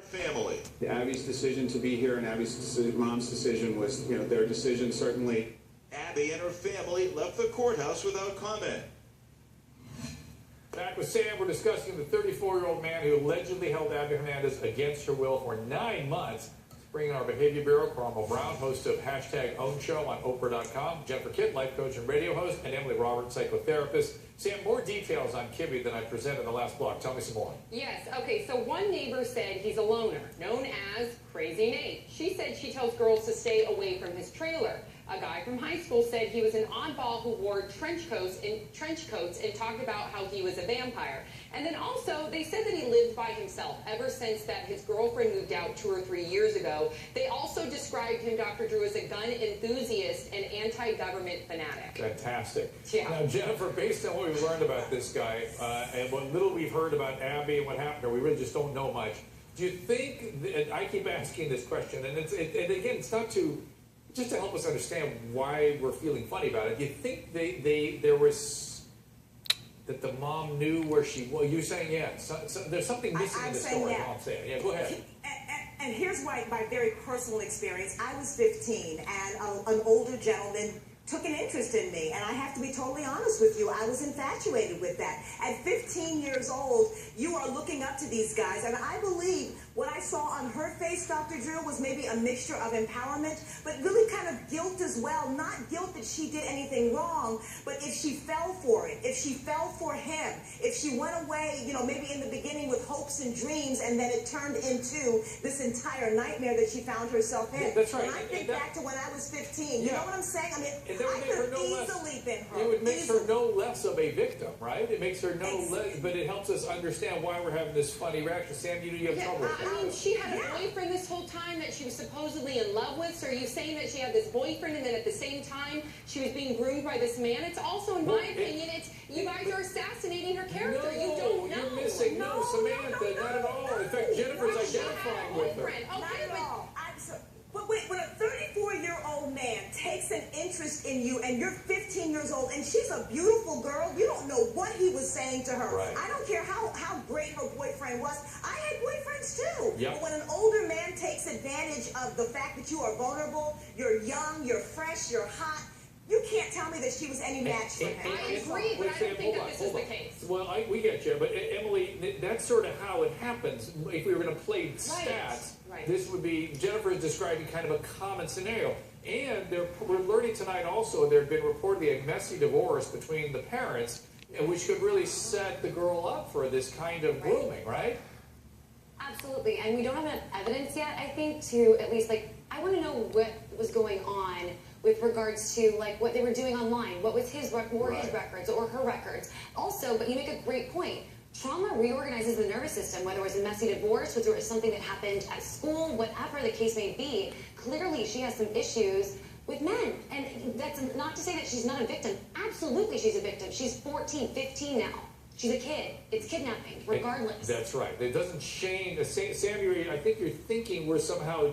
family. Abby's decision to be here and Abby's mom's decision was, their decision certainly. Abby and her family left the courthouse without comment. Back with Sam, we're discussing the 34-year-old man who allegedly held Abby Hernandez against her will for 9 months. Bringing our behavior bureau, Carmel Brown, host of #OwnShow on Oprah.com, Jennifer Kitt, life coach and radio host, and Emily Roberts, psychotherapist. Sam, more details on Kibbe than I presented in the last block. Tell me some more. Yes, okay, so one neighbor said he's a loner, known as Crazy Nate. She said she tells girls to stay away from his trailer. A guy from high school said he was an oddball who wore trench coats and talked about how he was a vampire. And then also, they said that he lived by himself ever since that his girlfriend moved out 2 or 3 years ago. They also described him, Dr. Drew, as a gun enthusiast and anti-government fanatic. Fantastic. Yeah. Now, Jennifer, based on what we've learned about this guy and what little we've heard about Abby and what happened to her, we really just don't know much. Do you think, and I keep asking this question, and again, it's not to, just to help us understand why we're feeling funny about it. Do you think there was, that the mom knew where she was? You're saying yes. So there's something missing in the story. Yeah. I'm saying, yeah, go ahead. And here's my very personal experience. I was 15, and an older gentleman took an interest in me, and I have to be totally honest with you, I was infatuated with that. At 15 years old, you are looking up to these guys, and I believe what I saw on her face, Dr. Drew, was maybe a mixture of empowerment, but really kind of guilt as well. Not guilt that she did anything wrong, but if she fell for it, if she fell for him, if she went away, maybe in the beginning with hopes and dreams, and then it turned into this entire nightmare that she found herself in. That's right. When I think back to when I was 15, you know what I'm saying? I mean, And that would I make her could no easily been her. It would make her Easily. no less of a victim, right? It makes her no less, but it helps us understand why we're having this funny reaction. Sam, you have trouble with that. I mean, she had a boyfriend this whole time that she was supposedly in love with. So are you saying that she had this boyfriend and then at the same time she was being groomed by this man? It's also, in my opinion, you guys are assassinating her character. No, you don't know. you're missing. No, Samantha, not at all. In fact, Jennifer's identifying with her. Okay, Not at all. But wait, when a 34-year-old man takes an interest in you and you're 15 years old and she's a beautiful girl, you don't know what he was saying to her. Right. I don't care how great her boyfriend was. I had boyfriends too. Yep. But when an older man takes advantage of the fact that you are vulnerable, you're young, you're fresh, you're hot, you can't tell me that she was any match for him. I agree, but I don't think that this is the case. Well, we get you, but Emily, that's sort of how it happens. If we were going to play stats, this would be, Jennifer is describing kind of a common scenario. And we're learning tonight also there had been reportedly a messy divorce between the parents, which could really set the girl up for this kind of grooming, right? Absolutely, and we don't have enough evidence yet, I think, to at least, I want to know what was going on with regards to, what they were doing online. What was his records or her records? Also, but you make a great point. Trauma reorganizes the nervous system, whether it was a messy divorce, whether it was something that happened at school, whatever the case may be. Clearly, she has some issues with men. And that's not to say that she's not a victim. Absolutely, she's a victim. She's 14, 15 now. She's a kid. It's kidnapping, regardless. That's right. It doesn't shame. Sam, I think you're thinking we're somehow